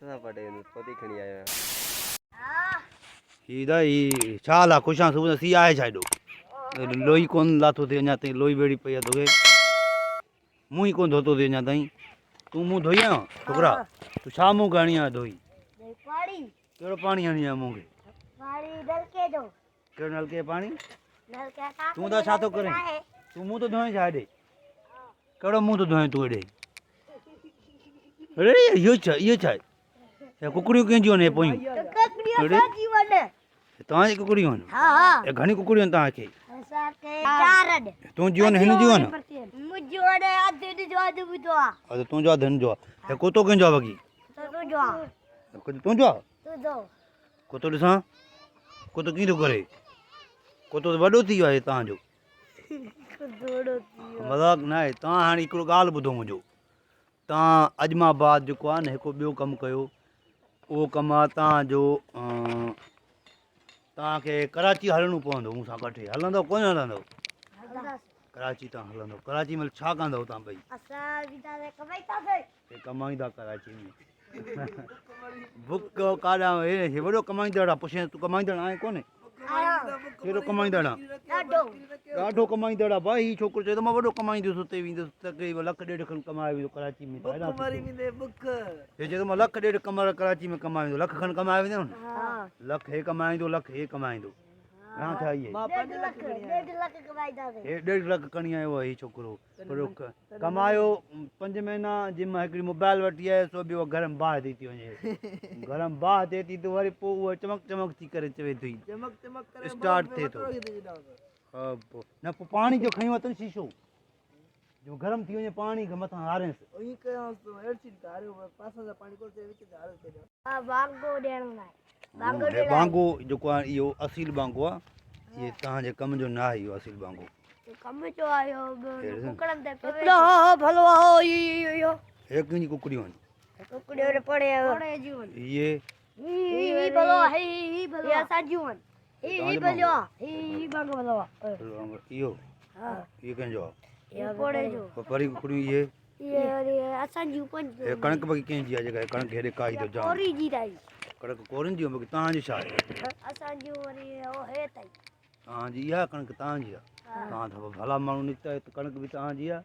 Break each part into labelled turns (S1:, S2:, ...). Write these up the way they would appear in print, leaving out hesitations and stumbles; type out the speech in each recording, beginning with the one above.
S1: सा पटे पोती खणी आयो
S2: ही दा ही छाला खुशा सुबह सी आए छाडो लोई कोन लाथो थे अञा ताईं लोई बेड़ी पई आहे तोखे मुंहुं ई कोन धोतो थे अञा ताईं तूं मुंहुं धोई आयो छोकिरा तूं छा मुंहुं खणी आयो धोई
S3: पानी
S2: कहिड़ो पाणी हणी आयो मुंहुं खे
S3: पानी नलके जो
S2: कहिड़ो नलके जो पाणी
S3: नलके का
S2: तूं त छा थो करे तूं मुंहुं थो धोए छा हेॾे कहिड़ो मुंहुं थो धोए तूं हेॾे अरे इहो छा आहे कुकड़ियूं कंहिंजियूं आहिनि पोयूं तव्हांजी कुकड़ियूं आहिनि
S3: हां
S2: घणी कुकड़ियूं आहिनि तव्हांखे
S3: असांखे 4 आहिनि
S2: तूं जियूं आहिनि हिन जियूं आहिनि
S3: मुंहिंजो हाणे अधु जो अधु ॿुधो आहे
S2: अच्छा तुंहिंजो आहे धन जो आहे कुतो कंहिंजो आहे बाक़ी
S3: तुंहिंजो आहे
S2: तुंहिंजो आहे
S3: तुंहिंजो
S2: कुतो ॾिसां कुतो कीअं थो करे कुतो त वॾो थी वियो आहे तव्हांजो मज़ाक न आहे तव्हां हाणे हिकिड़ो ॻाल्हि ॿुधो मुंहिंजो तव्हां अॼु मां बाद जेको आहे न हिकिड़ो ॿियो कमु कयो उहो कमु आहे तव्हांजो तव्हांखे कराची हलणो पवंदो मूंसां गॾु हलंदव कोन हलंदव कराची तव्हां हलंदव कराची में छा कंदव तव्हां ॿई कमाईंदा कराची में बुक काॾां हे वॾो कमाईंदड़ आहे पुछे तूं कमाईंदड़ आहे कोन्हे कहिड़ो कमाईंदड़ आहे ॾाढो कमाईंदड़ आहे भाई हीउ छोकिरो चए थो मां वॾो कमाईंदुसि हुते वेंदुसि तक़रीबन लख ॾेढ खनि कमाए वेंदो कराची में हे चए थो मां लख ॾेढ कराची में कमाए वेंदो लख खनि कमाए वेंदो न लख हे कमाईंदो लख हे कमाईंदो घणा थिया इहे 1.5 लख खणी आयो आहे हीउ छोकिरो कमायो 5 महीना जिन मां हिकिड़ी मोबाइल वठी आहे सो बि उहा गरम बाहि थी थी वञे गरम बाहि थिए थी त वरी पोइ उहा चमक चमक थी करे चवे थी स्टार्ट थिए थो न पोइ पाणी जो खयूं अथनि शीशो जो गरम थी वञे पाणी खे मथां हारेसि बांगो जेको आहे इहो असील बांगो आहे इहे तव्हांजे कम जो न आहे इहो असील बांगो
S3: कम जो आयो कुकड़न ते हिकिड़ो भलो हो इहो
S2: हे कंहिंजी कुकड़ियूं आहिनि
S3: कुकड़ियूं पड़े जूं
S2: इहे
S3: ही भलो ही भलो असां जूं ही भलो ही बांगो भलो
S2: इहो
S3: हां
S2: इहो कंहिंजो आहे
S3: ये पड़े जो
S2: परी कुकड़ियूं इहे
S3: ये असां जूं पंज
S2: हे कणक बाक़ी कंहिंजी आहे जेका कणक हेॾे काई थो जाम
S3: कोरी जी राई
S2: कणक कोरनि जी बाक़ी तव्हांजी छा आहे
S3: असां जूं वरी ओ हे ताई
S2: तव्हांजी इहा कणक तव्हांजी आहे तव्हां त भला माण्हू निकिता आहियो त कणक बि तव्हांजी आहे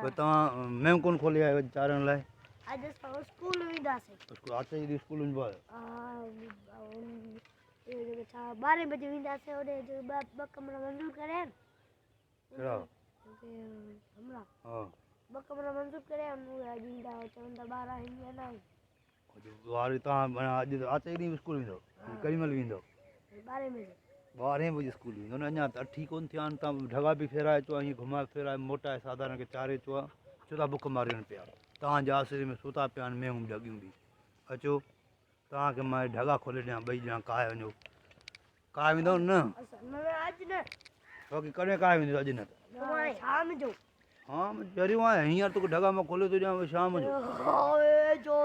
S2: पर तव्हां मेम कोन खोले आयो चारण लाइ
S3: अॼु असां स्कूल वेंदासीं
S2: आचे जी स्कूल वञिबो आहे
S3: छा 12 बजे वेंदासीं होॾे ॿ कमरा मंज़ूर करे
S2: कहिड़ा
S3: हमला
S2: हा
S3: 2 कमरा मंज़ूर करे अॼु ईंदा चवंदा 12 हींअर न
S2: वारी तव्हां अॼु आचे ॾींहुं स्कूल वेंदव केॾी महिल वेंदव 12 बजे स्कूल वेंदो न अञा त 8 कोन थिया आहिनि तव्हां ढगा बि फेराए अचो हीअं घुमाए फिराए मोटाए साधारण खे चारे अचो आहे छो था बुख मारियुनि पिया तव्हांजे आसिरे में सुता पिया आहिनि मेहूं ॾगियूं बि अचो तव्हांखे मां ढगा खोले ॾियां 2 ॼणा काए वञो काए वेंदव न बाक़ी कॾहिं काए वेंदव अॼु न त
S3: शाम जो
S2: हाँ जरियो आहे हींअर तोखे ढगा मां खोले थो ॾियां शाम जो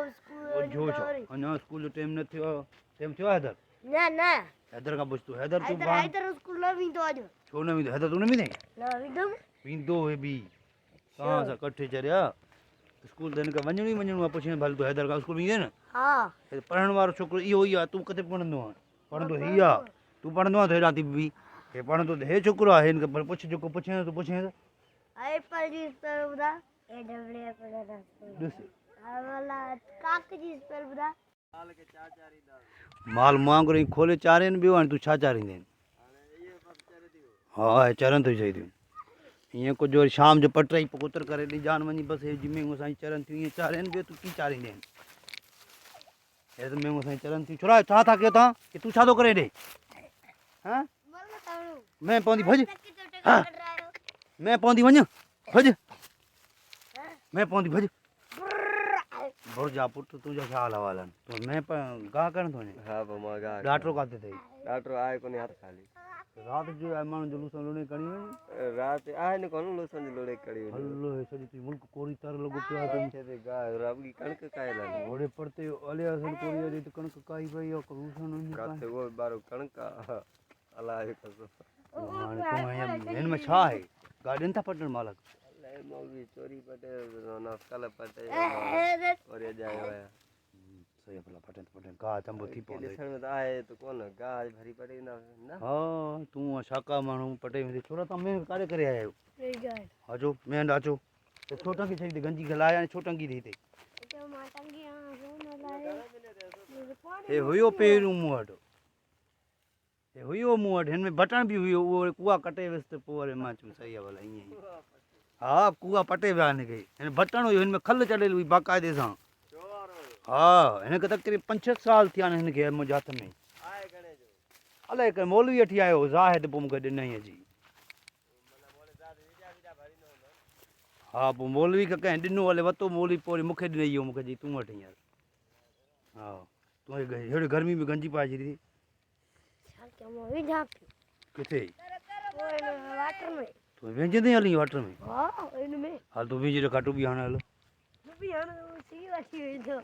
S2: अञा स्कूल जो टाइम न थियो टाइम थियो आहे
S3: न
S2: हैदर खां पुछ तूं हैदर तूं
S3: हैदर स्कूल न वेंदो अॼु
S2: छो न वेंदो हैदर तूं न वेंदे
S3: न वेंदुमि
S2: वेंदो हे बि तव्हां सां कठे चरिया स्कूल त हिनखे वञिणो आहे पुछे भले तूं हैदर खां स्कूल वेंदे न
S3: हा
S2: पढ़ण वारो छोकिरो इहो ई आहे तूं किथे पढ़ंदो आहे पढ़ंदो हीअ आहे तूं पढ़ंदो आहे त हेॾां थी बि हे पढ़ंदो त हे छोकिरो आहे हिनखे भले पुछ जेको पुछे तूं पुछे
S3: एप्पल जी स्पेल ॿुधा ए डब्ल्यू एप्पल
S2: ॾिस
S3: काक जी स्पेल ॿुधा
S2: माल मुआंगुर ई खोले चारेनि ॿियो हाणे तूं छा चारींदे हा चरनि थी चई थियूं हीअं कुझु वरी शाम जो पटई पुकुतर करे ॾी जान वञी बसि हे मेंहूं साईं चरनि थियूं ईअं चारेनि ॿियो तूं कीअं चारींदे आहिनि हे त मेंहूं साईं चरनि थियूं छुरा छा था कयो तव्हां की तूं छा थो करे हेॾे हां मैं पवंदी भॼ हा मैं पवंदी वञ भॼ मैं पवंदी भॼ भुरजा पुट तुंहिंजा छा हाल अहिवाल आहिनि तूं मैं गाह करण थो वञे
S1: हा मां गाह
S2: ॾाटो काथे अथई
S1: ॾाटो आहे कोन्हे हथ खाली
S2: राति जो माण्हू जो लूसन लूणे खणी वञे
S1: राति आहे न कोन लूसन जी लूणे खणी वञे
S2: हलो हे सॼी तुंहिंजी मुल्क कोरी तर लॻो पियो आहे
S1: गाह रबी कणक कायल आहे
S2: घोड़े परते हले असां कोरी हली त कणक काई पई आहे लूसन
S1: काथे उहो बारो कणक आहे अलाए
S2: हाणे तूं हिन में छा आहे गाॾियुनि था पटनि मालक
S1: मौलवी चोरी पटे कल पटे और जायो है
S2: सही भला पटे पटे का चंबो थी
S1: के
S2: पवंदो
S1: ॾिसण में त आहे त कोन गाह भरी पटे न न
S2: हाँ तू शाका माण्हू पटे में छोरा तव्हां महिनत काॾे करे आया आहियो
S3: सही ॻाल्हि
S2: अचो महिनत अचो त छो टंगी छॾी अथई गंजी खे लाया छो टंगी अथई
S3: तो मां टंगी आं फोन लाए
S2: हे हुयो पहिरियों मूं वटि हे हुयो मूं वटि हिन में बटण बि हुयो उहो वरी कुआ कटे वियुसि त पोइ वरी मां चयुमि सही आहे भला ईअं ई हा कुआ पटे विया हिनखे हिन बटण हुयो हिन में खल चढ़ियल हुई बाक़ाइदे सां हा हिनखे त क़रीब 5-6 साल थिया आहिनि हिनखे मुंहिंजे हथ में
S1: आहे घणे जो
S2: अलाए हिकु मौलवी वठी आयो ज़ाहिद पोइ मूंखे ॾिनई अची हा पोइ मौलवी खे कंहिं ॾिनो हले वरितो मौलवी पोइ वरी मूंखे ॾिनई इहो मूंखे चई तूं वठी हींअर हा तूं हेड़ी गर्मी में गंजी पाए छॾी
S3: छा कयां मां विझां
S2: किथे
S3: ओए वाटर में
S2: तूं विझंदे हली वाटर में
S3: हां इन में
S2: हल तूं विझ रखा टुॿी हाणे हल
S3: भी हाणे सी वठी वेंदो